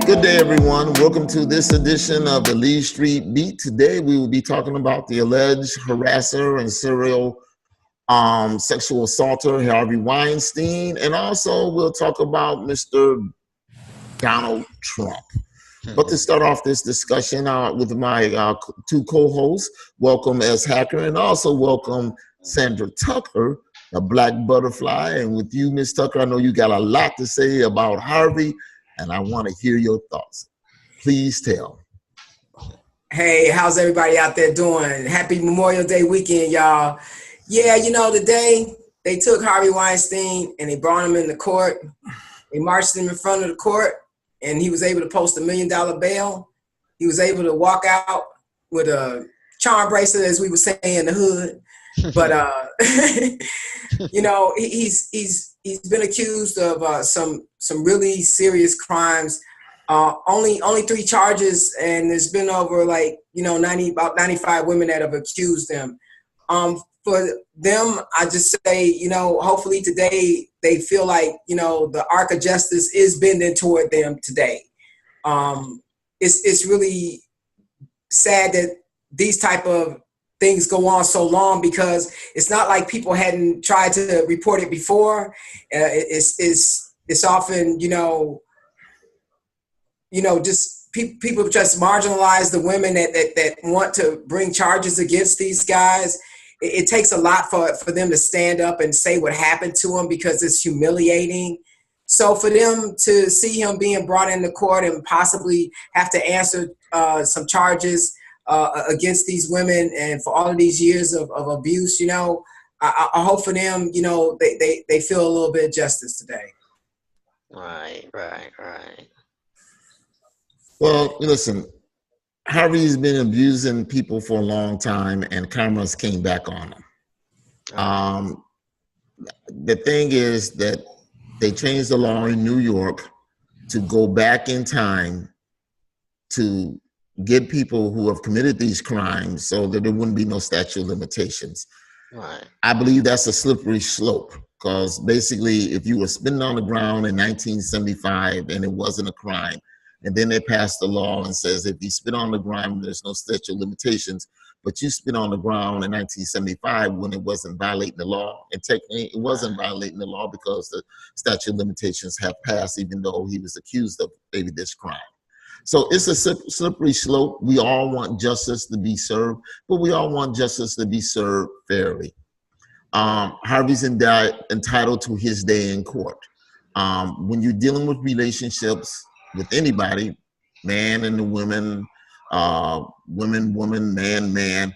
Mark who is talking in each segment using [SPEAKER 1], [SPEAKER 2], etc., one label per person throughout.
[SPEAKER 1] Good day, everyone. Welcome to this edition of the Lee Street Beat. Today, we will be talking about the alleged harasser and serial sexual assaulter, Harvey Weinstein, and also we'll talk about Mr. Donald Trump. But to start off this discussion with my two co-hosts, welcome S. Hacker, and also welcome Sandra Tucker, a black butterfly. And with you, Miss Tucker, I know you got a lot to say about Harvey, and I want to hear your thoughts. Please tell.
[SPEAKER 2] Hey, how's everybody out there doing? Happy Memorial Day weekend, y'all. Yeah, today they took Harvey Weinstein and they brought him into court. They marched him in front of the court, and he was able to post $1 million bail. He was able to walk out with a charm bracelet, as we would say in the hood. But he's been accused of some really serious crimes. Only 3 charges, and there's been over about 95 women that have accused him. For them, I just say, hopefully today they feel like, the arc of justice is bending toward them today. It's really sad that these type of things go on so long, because it's not like people hadn't tried to report it before. It's often, just people just marginalize the women that want to bring charges against these guys. It takes a lot for them to stand up and say what happened to them, because it's humiliating. So for them to see him being brought into court and possibly have to answer some charges against these women, and for all of these years of abuse, I hope for them, they feel a little bit of justice today.
[SPEAKER 3] Right.
[SPEAKER 1] Well, listen, Harvey's been abusing people for a long time, and cameras came back on him. The thing is that they changed the law in New York to go back in time to get people who have committed these crimes so that there wouldn't be no statute of limitations.
[SPEAKER 3] Right.
[SPEAKER 1] I believe that's a slippery slope, because basically if you were spitting on the ground in 1975 and it wasn't a crime, and then they passed the law and says if you spit on the ground, there's no statute of limitations, but you spit on the ground in 1975 when it wasn't violating the law. And technically it wasn't violating the law because the statute of limitations have passed, even though he was accused of maybe this crime. So it's a slippery slope. We all want justice to be served, but we all want justice to be served fairly. Harvey's entitled to his day in court. When you're dealing with relationships with anybody, man and the women, woman, man,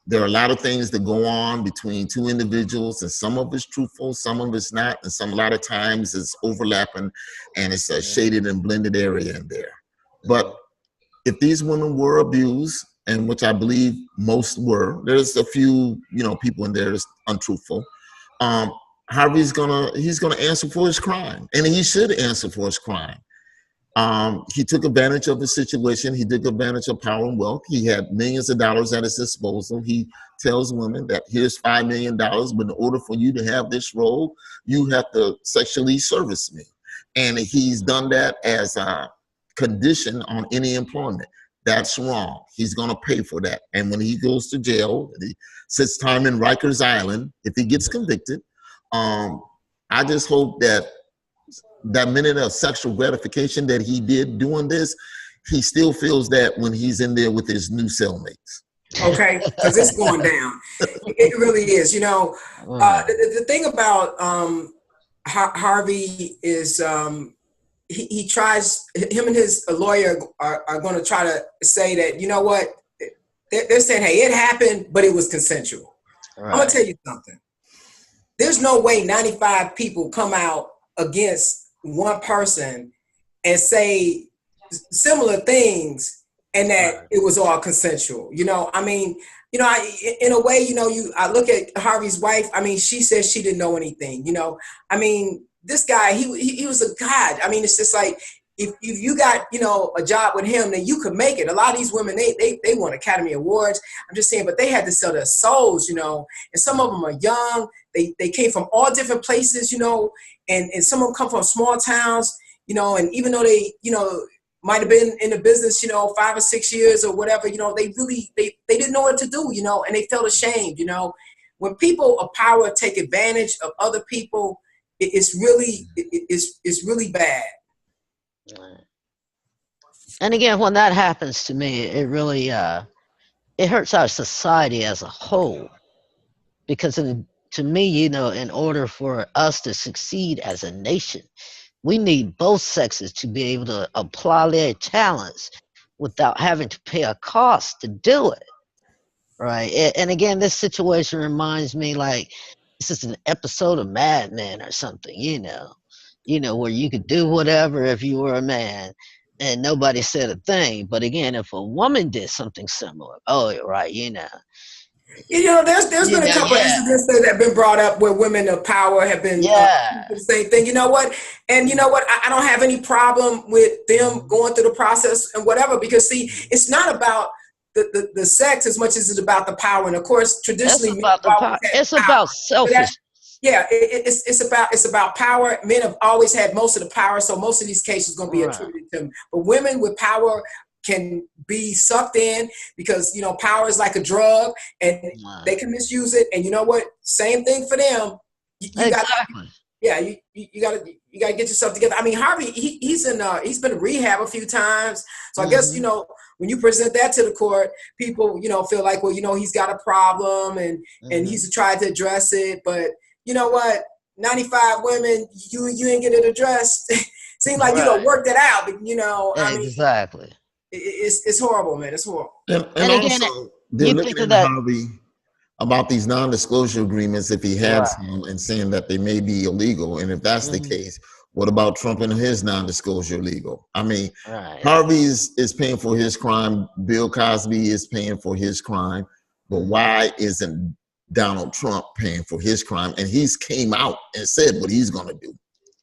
[SPEAKER 1] there are a lot of things that go on between two individuals, and some of it's truthful, some of it's not, and a lot of times it's overlapping, and it's a shaded and blended area in there. But if these women were abused, and which I believe most were, there's a few, people in there that's untruthful. Harvey's gonna answer for his crime, and he should answer for his crime. He took advantage of the situation. He took advantage of power and wealth. He had millions of dollars at his disposal. He tells women that here's $5 million, but in order for you to have this role, you have to sexually service me. And he's done that as a condition on any employment. That's wrong. He's going to pay for that. And when he goes to jail, he sits time in Rikers Island, if he gets convicted, I just hope that minute of sexual gratification that he did doing this, he still feels that when he's in there with his new cellmates.
[SPEAKER 2] Okay, because it's going down. It really is. The thing about Harvey is he tries, him and his lawyer are going to try to say that, they're saying, hey, it happened, but it was consensual. Right. I'm going to tell you something. There's no way 95 people come out against one person and say similar things and that it was all consensual. In a way, I look at Harvey's wife. She says she didn't know anything. This guy, he was a god. It's just like if you got, you know, a job with him, then you could make it. A lot of these women, they won Academy Awards. I'm just saying, but they had to sell their souls, you know. And some of them are young. They came from all different places, you know, and some of them come from small towns, you know, and even though they, you know, might have been in the business, you know, 5 or 6 years or whatever, you know, they didn't know what to do, you know, and they felt ashamed, you know. When people of power take advantage of other people, it's really bad.
[SPEAKER 3] And again, when that happens to me, it really it hurts our society as a whole. Because to me, you know, in order for us to succeed as a nation, we need both sexes to be able to apply their talents without having to pay a cost to do it. Right. And again, this situation reminds me like this is an episode of Mad Men or something, you know, where you could do whatever if you were a man and nobody said a thing. But again, if a woman did something similar, oh, right, you know.
[SPEAKER 2] You know, there's been a couple of incidents that have been brought up where women of power have been the same thing. You know what? And you know what? I don't have any problem with them going through the process and whatever, because see, it's not about the sex as much as it's about the power. And of course, traditionally,
[SPEAKER 3] it's about the power. It's about selfish.
[SPEAKER 2] Yeah, it's about power. Men have always had most of the power, so most of these cases are going to be attributed to them. But women with power can be sucked in because, you know, power is like a drug and they can misuse it. And you know what? Same thing for them. You
[SPEAKER 3] exactly.
[SPEAKER 2] You gotta get yourself together. I mean, Harvey, he's been in rehab a few times. So I guess, you know, when you present that to the court, people, you know, feel like, well, you know, he's got a problem and he's tried to address it. But you know what? 95 women, you ain't get it addressed. Seems like you don't work that out, but you know, I mean,
[SPEAKER 3] exactly.
[SPEAKER 2] It's horrible, man. It's horrible.
[SPEAKER 1] And again, also, they're looking at Harvey about these non-disclosure agreements if he had some, and saying that they may be illegal. And if that's the case, what about Trump and his non-disclosure legal? I mean, Harvey is paying for his crime. Bill Cosby is paying for his crime. But why isn't Donald Trump paying for his crime? And he's came out and said what he's going to do.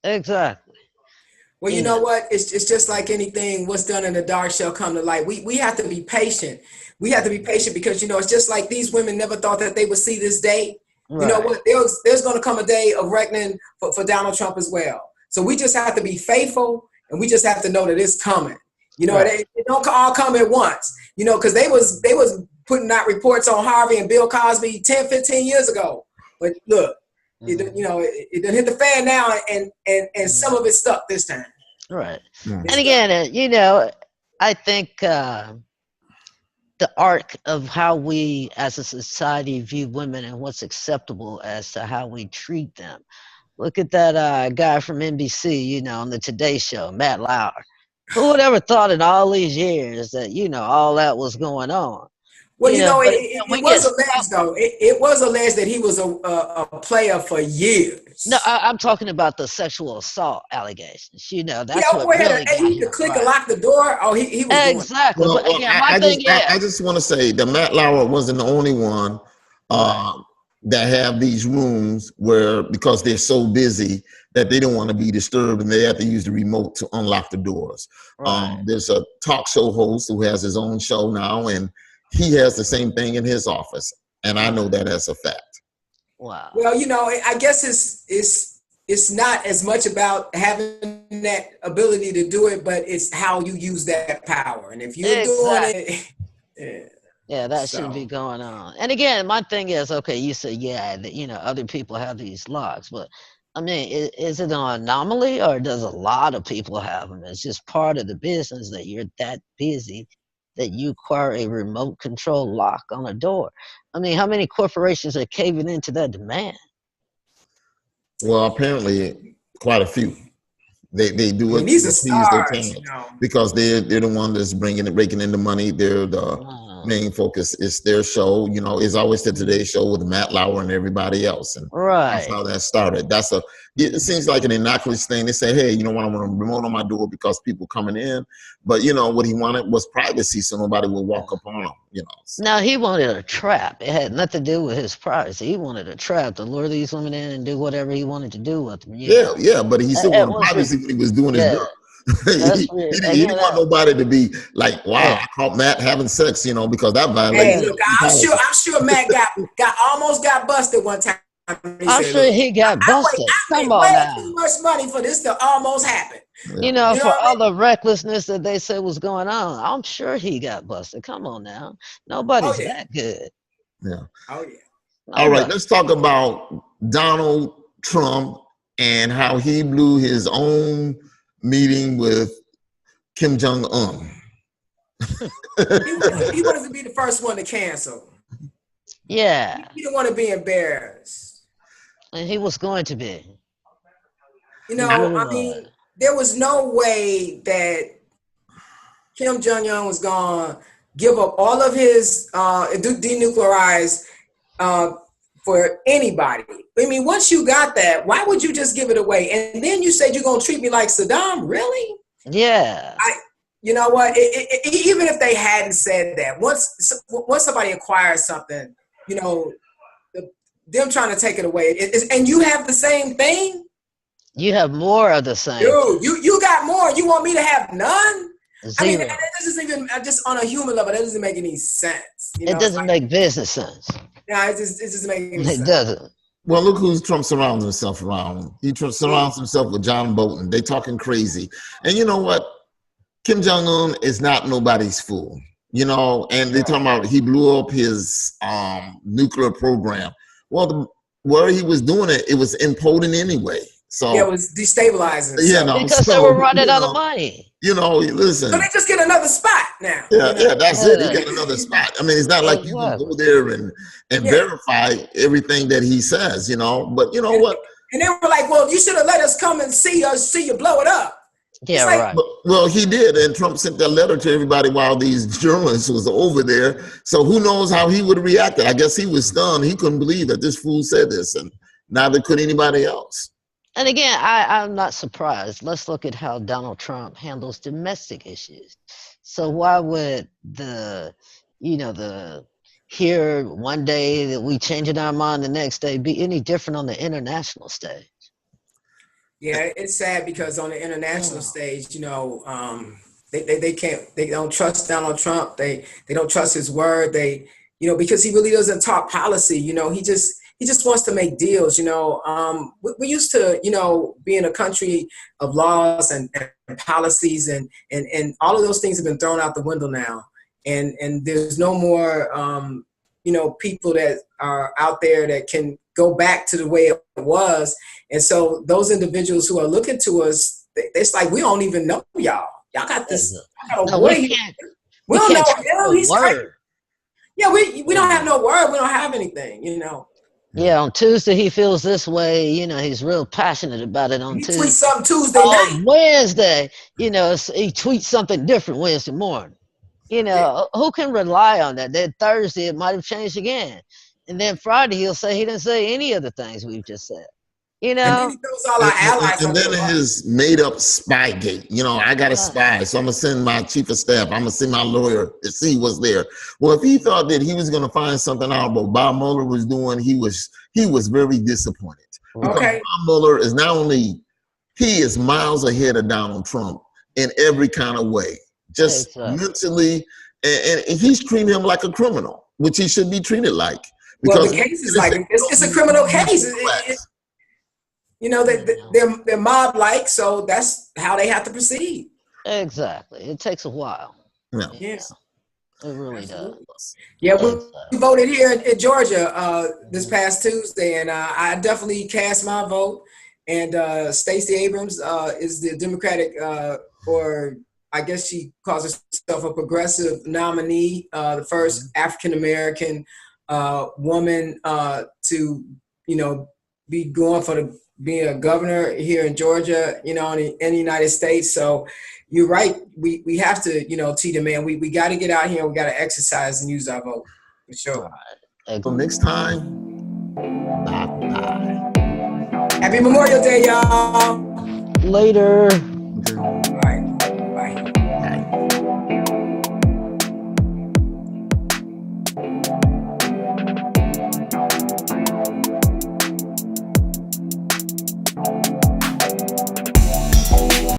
[SPEAKER 3] Exactly.
[SPEAKER 2] Well, you know what? It's just like anything. What's done in the dark shall come to light. We have to be patient. We have to be patient because, you know, it's just like these women never thought that they would see this day. You know what? There's going to come a day of reckoning for Donald Trump as well. So we just have to be faithful, and we just have to know that it's coming. You know, it don't all come at once. You know, because they was putting out reports on Harvey and Bill Cosby 10, 15 years ago. But look. You know, it done hit the fan now, and some of it stuck this time.
[SPEAKER 3] Right. And again, you know, I think the arc of how we as a society view women and what's acceptable as to how we treat them. Look at that guy from NBC, you know, on the Today Show, Matt Lauer. Who would ever thought in all these years that, you know, all that was going on?
[SPEAKER 2] Well, you know, it was alleged, though. It was alleged that he was a player for years.
[SPEAKER 3] No, I'm talking about the sexual assault allegations. You know, that's what really got
[SPEAKER 2] he could click and lock the door. Oh, he was
[SPEAKER 3] exactly.
[SPEAKER 1] Well, I just want to say that Matt Lauer wasn't the only one that have these rooms where, because they're so busy that they don't want to be disturbed and they have to use the remote to unlock the doors. There's a talk show host who has his own show now, and he has the same thing in his office, and I know that as a fact.
[SPEAKER 3] Wow.
[SPEAKER 2] Well, you know, I guess it's not as much about having that ability to do it, but it's how you use that power. And if you're doing it,
[SPEAKER 3] that shouldn't be going on. And again, my thing is, okay, you say, that, you know, other people have these locks, but I mean, is it an anomaly, or does a lot of people have them? It's just part of the business that you're that busy that you acquire a remote control lock on a door. I mean, how many corporations are caving into that demand?
[SPEAKER 1] Well, apparently quite a few. They do it.
[SPEAKER 2] These are stars, you know.
[SPEAKER 1] Because they're the one that's raking in the money. They're the main focus. It's their show. You know, it's always the Today Show with Matt Lauer and everybody else, and that's how that started. It seems like an innocuous thing. They say, hey, you know what, I want a remote on my door because people coming in. But, you know, what he wanted was privacy so nobody would walk up on him, you know. So.
[SPEAKER 3] No, he wanted a trap. It had nothing to do with his privacy. He wanted a trap to lure these women in and do whatever he wanted to do with them.
[SPEAKER 1] Yeah, but he still wanted privacy when he was doing his job.
[SPEAKER 3] That's
[SPEAKER 1] He
[SPEAKER 3] weird.
[SPEAKER 1] didn't want nobody to be like, wow, I caught Matt having sex, you know, because that violates.
[SPEAKER 2] Hey, look, I'm sure Matt almost got busted one time.
[SPEAKER 3] I'm sure he got busted.
[SPEAKER 2] I
[SPEAKER 3] Come
[SPEAKER 2] made
[SPEAKER 3] on
[SPEAKER 2] way
[SPEAKER 3] now.
[SPEAKER 2] too much money for this to almost happen.
[SPEAKER 3] You know, for all
[SPEAKER 2] what I mean?
[SPEAKER 3] the recklessness that they said was going on, I'm sure he got busted. Come on now. Nobody's that good.
[SPEAKER 1] Yeah.
[SPEAKER 2] Oh, yeah.
[SPEAKER 1] All right, let's talk about Donald Trump and how he blew his own meeting with Kim Jong-un.
[SPEAKER 2] He wanted to be the first one to cancel.
[SPEAKER 3] Yeah.
[SPEAKER 2] He didn't want to be embarrassed.
[SPEAKER 3] And he was going to be.
[SPEAKER 2] You know, I mean, there was no way that Kim Jong-un was going to give up all of his denuclearize for anybody. I mean, once you got that, why would you just give it away? And then you said you're going to treat me like Saddam? Really?
[SPEAKER 3] Yeah.
[SPEAKER 2] You know what? Even if they hadn't said that, once somebody acquires something, you know, them trying to take it away, and you have the same thing.
[SPEAKER 3] You have more of the same.
[SPEAKER 2] Dude, you got more. You want me to have none?
[SPEAKER 3] Zero.
[SPEAKER 2] I mean, that doesn't even, just on a human level, that doesn't make any sense. You know?
[SPEAKER 3] It doesn't make business sense.
[SPEAKER 2] Yeah, it doesn't make any sense.
[SPEAKER 3] It doesn't.
[SPEAKER 1] Well, look who's Trump surrounds himself around. He surrounds himself with John Bolton. They talking crazy. And you know what? Kim Jong-un is not nobody's fool. You know, and they're talking about he blew up his nuclear program. Well, where he was doing it, it was impotent anyway. So
[SPEAKER 2] yeah, it was destabilizing.
[SPEAKER 1] You know,
[SPEAKER 3] because they were running out of money.
[SPEAKER 1] You know, listen.
[SPEAKER 2] So they just get another spot now.
[SPEAKER 1] Yeah, yeah, that's it. He got another spot. I mean, it's not like you can go there and verify everything that he says, you know. But you know what?
[SPEAKER 2] And they were like, "Well, you should have let us come and see you blow it up."
[SPEAKER 3] Yeah, right.
[SPEAKER 1] Well, he did, and Trump sent that letter to everybody while these journalists was over there. So who knows how he would have reacted? I guess he was stunned. He couldn't believe that this fool said this, and neither could anybody else.
[SPEAKER 3] And again, I'm not surprised. Let's look at how Donald Trump handles domestic issues. So why would here one day that we changing our mind the next day be any different on the international stage?
[SPEAKER 2] Yeah, it's sad because on the international stage, you know, they don't trust Donald Trump. They don't trust his word. Because he really doesn't talk policy. You know, he just wants to make deals. You know, we used to, you know, be in a country of laws and policies and all of those things have been thrown out the window now. And there's no more, people that are out there that can go back to the way it was. And so those individuals who are looking to us, it's like, we don't even know y'all. Y'all got this. We don't know him. He's crazy. Yeah, we don't have no word. We don't have anything, you know.
[SPEAKER 3] Yeah, on Tuesday he feels this way. You know, he's real passionate about it on Tuesday.
[SPEAKER 2] He tweets something Tuesday night.
[SPEAKER 3] On Wednesday, you know, he tweets something different Wednesday morning. You know, who can rely on that? Then Thursday it might have changed again. And then Friday he'll say he didn't say any of the things we've just said. You know,
[SPEAKER 2] and then he knows all our allies.
[SPEAKER 1] And then his made up spy gate. You know, I got a spy, so I'm gonna send my chief of staff. I'm gonna send my lawyer to see what's there. Well, if he thought that he was gonna find something out about Bob Mueller was doing, he was very disappointed.
[SPEAKER 2] Okay.
[SPEAKER 1] Bob Mueller is not only he is miles ahead of Donald Trump in every kind of way, just mentally, and he's treating him like a criminal, which he should be treated like.
[SPEAKER 2] Because well, the case is like it's a criminal case. You know, they're mob-like, so that's how they have to proceed.
[SPEAKER 3] Exactly. It takes a while.
[SPEAKER 1] Yeah.
[SPEAKER 2] Yes.
[SPEAKER 3] It really does.
[SPEAKER 2] Yeah, we voted here in Georgia this past Tuesday, and I definitely cast my vote. And Stacey Abrams is the Democratic, or I guess she calls herself a progressive nominee, the first African-American woman to, be going for being a governor here in Georgia, in the United States. So you're right. We have to, tee the man. We got to get out here. We got to exercise and use our vote for sure.
[SPEAKER 1] Until next time, bye-bye.
[SPEAKER 2] Happy Memorial Day, y'all.
[SPEAKER 3] Later.
[SPEAKER 1] Okay.